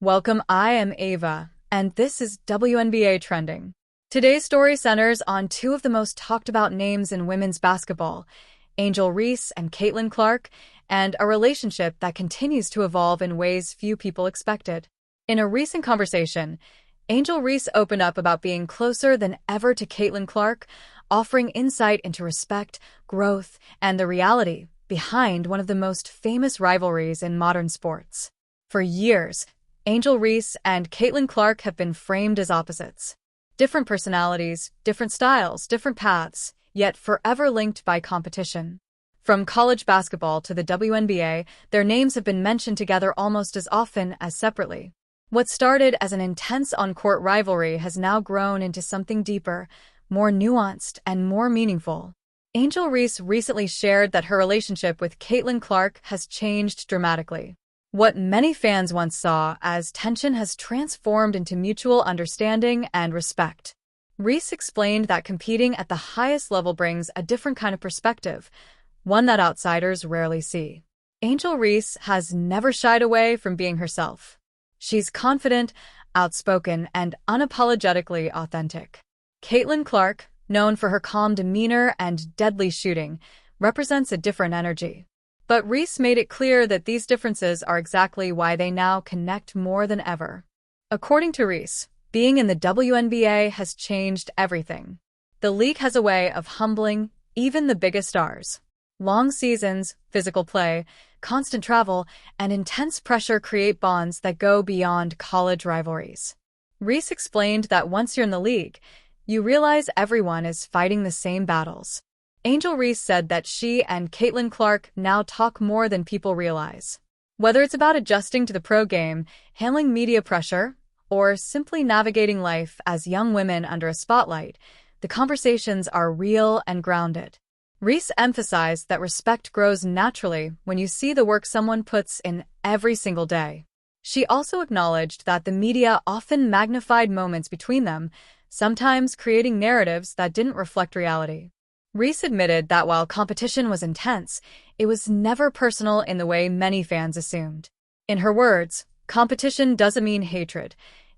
Welcome, I am Ava, and this is WNBA Trending. Today's story centers on two of the most talked about names in women's basketball, Angel Reese and Caitlin Clark, and a relationship that continues to evolve in ways few people expected. In a recent conversation, Angel Reese opened up about being closer than ever to Caitlin Clark, offering insight into respect, growth, and the reality behind one of the most famous rivalries in modern sports. For years, Angel Reese and Caitlin Clark have been framed as opposites. Different personalities, different styles, different paths, yet forever linked by competition. From college basketball to the WNBA, their names have been mentioned together almost as often as separately. What started as an intense on-court rivalry has now grown into something deeper, more nuanced, and more meaningful. Angel Reese recently shared that her relationship with Caitlin Clark has changed dramatically. What many fans once saw as tension has transformed into mutual understanding and respect. Reese explained that competing at the highest level brings a different kind of perspective, one that outsiders rarely see. Angel Reese has never shied away from being herself. She's confident, outspoken, and unapologetically authentic. Caitlin Clark, known for her calm demeanor and deadly shooting, represents a different energy. But Reese made it clear that these differences are exactly why they now connect more than ever. According to Reese, being in the WNBA has changed everything. The league has a way of humbling even the biggest stars. Long seasons, physical play, constant travel, and intense pressure create bonds that go beyond college rivalries. Reese explained that once you're in the league, you realize everyone is fighting the same battles. Angel Reese said that she and Caitlin Clark now talk more than people realize. Whether it's about adjusting to the pro game, handling media pressure, or simply navigating life as young women under a spotlight, the conversations are real and grounded. Reese emphasized that respect grows naturally when you see the work someone puts in every single day. She also acknowledged that the media often magnified moments between them, sometimes creating narratives that didn't reflect reality. Reese admitted that while competition was intense, it was never personal in the way many fans assumed. In her words, competition doesn't mean hatred.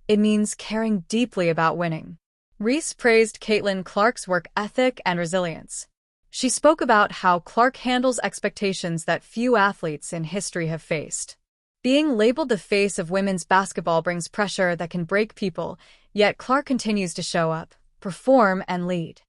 It means caring deeply about winning. Reese praised Caitlin Clark's work ethic and resilience. She spoke about how Clark handles expectations that few athletes in history have faced. Being labeled the face of women's basketball brings pressure that can break people, yet Clark continues to show up, perform, and lead.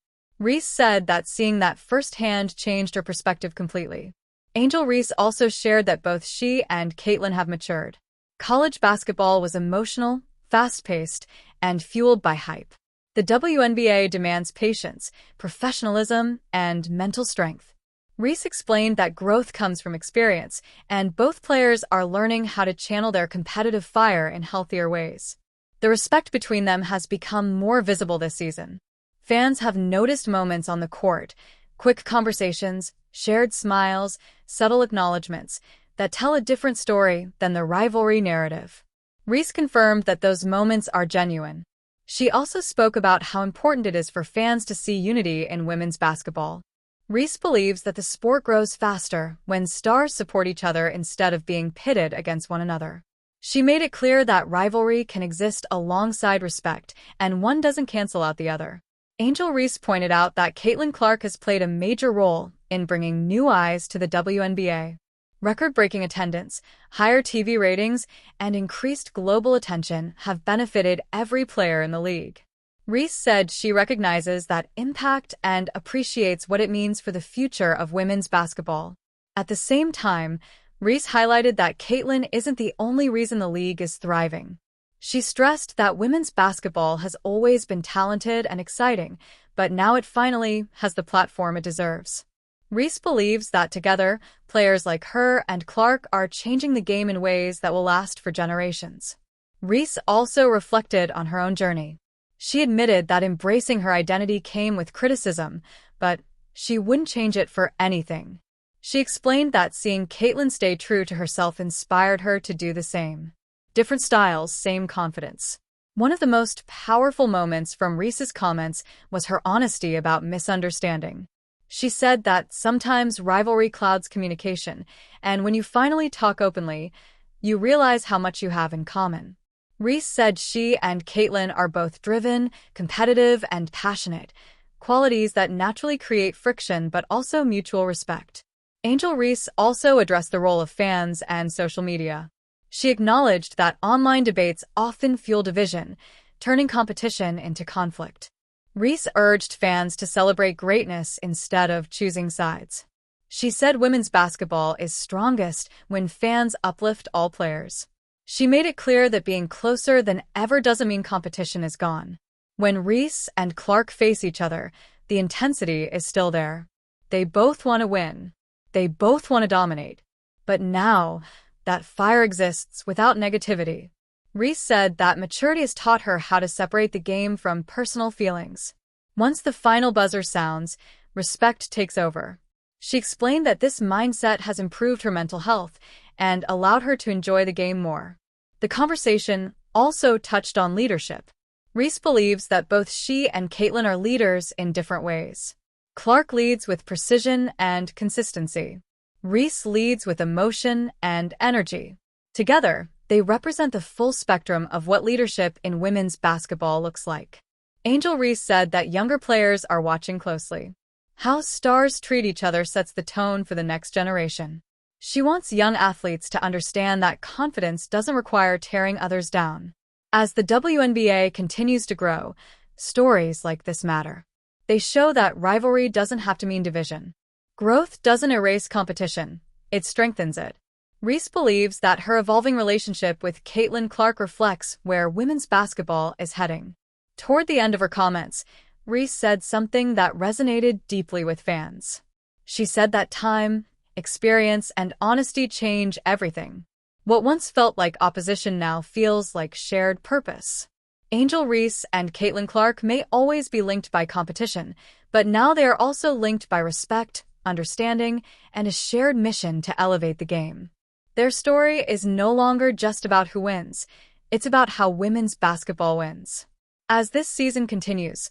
Reese said that seeing that firsthand changed her perspective completely. Angel Reese also shared that both she and Caitlin have matured. College basketball was emotional, fast-paced, and fueled by hype. The WNBA demands patience, professionalism, and mental strength. Reese explained that growth comes from experience, and both players are learning how to channel their competitive fire in healthier ways. The respect between them has become more visible this season. Fans have noticed moments on the court, quick conversations, shared smiles, subtle acknowledgments that tell a different story than the rivalry narrative. Reese confirmed that those moments are genuine. She also spoke about how important it is for fans to see unity in women's basketball. Reese believes that the sport grows faster when stars support each other instead of being pitted against one another. She made it clear that rivalry can exist alongside respect, and one doesn't cancel out the other. Angel Reese pointed out that Caitlin Clark has played a major role in bringing new eyes to the WNBA. Record-breaking attendance, higher TV ratings, and increased global attention have benefited every player in the league. Reese said she recognizes that impact and appreciates what it means for the future of women's basketball. At the same time, Reese highlighted that Caitlin isn't the only reason the league is thriving. She stressed that women's basketball has always been talented and exciting, but now it finally has the platform it deserves. Reese believes that together, players like her and Clark are changing the game in ways that will last for generations. Reese also reflected on her own journey. She admitted that embracing her identity came with criticism, but she wouldn't change it for anything. She explained that seeing Caitlin stay true to herself inspired her to do the same. Different styles, same confidence. One of the most powerful moments from Reese's comments was her honesty about misunderstanding. She said that sometimes rivalry clouds communication, and when you finally talk openly, you realize how much you have in common. Reese said she and Caitlin are both driven, competitive, and passionate, qualities that naturally create friction but also mutual respect. Angel Reese also addressed the role of fans and social media. She acknowledged that online debates often fuel division, turning competition into conflict. Reese urged fans to celebrate greatness instead of choosing sides. She said women's basketball is strongest when fans uplift all players. She made it clear that being closer than ever doesn't mean competition is gone. When Reese and Clark face each other, the intensity is still there. They both want to win. They both want to dominate. But now, that fire exists without negativity. Reese said that maturity has taught her how to separate the game from personal feelings. Once the final buzzer sounds, respect takes over. She explained that this mindset has improved her mental health and allowed her to enjoy the game more. The conversation also touched on leadership. Reese believes that both she and Caitlin are leaders in different ways. Clark leads with precision and consistency. Reese leads with emotion and energy. Together, they represent the full spectrum of what leadership in women's basketball looks like. Angel Reese said that younger players are watching closely. How stars treat each other sets the tone for the next generation. She wants young athletes to understand that confidence doesn't require tearing others down. As the WNBA continues to grow, stories like this matter. They show that rivalry doesn't have to mean division. Growth doesn't erase competition, it strengthens it. Reese believes that her evolving relationship with Caitlin Clark reflects where women's basketball is heading. Toward the end of her comments, Reese said something that resonated deeply with fans. She said that time, experience, and honesty change everything. What once felt like opposition now feels like shared purpose. Angel Reese and Caitlin Clark may always be linked by competition, but now they are also linked by respect, understanding, and a shared mission to elevate the game. Their story is no longer just about who wins, it's about how women's basketball wins. As this season continues,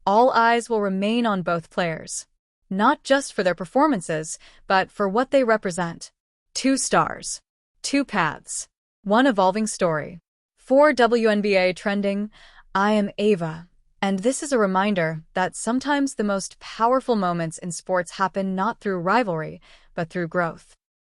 all eyes will remain on both players. Not just for their performances, but for what they represent. Two stars. Two paths. One evolving story. For WNBA Trending, I am Ava, and this is a reminder that sometimes the most powerful moments in sports happen not through rivalry, but through growth.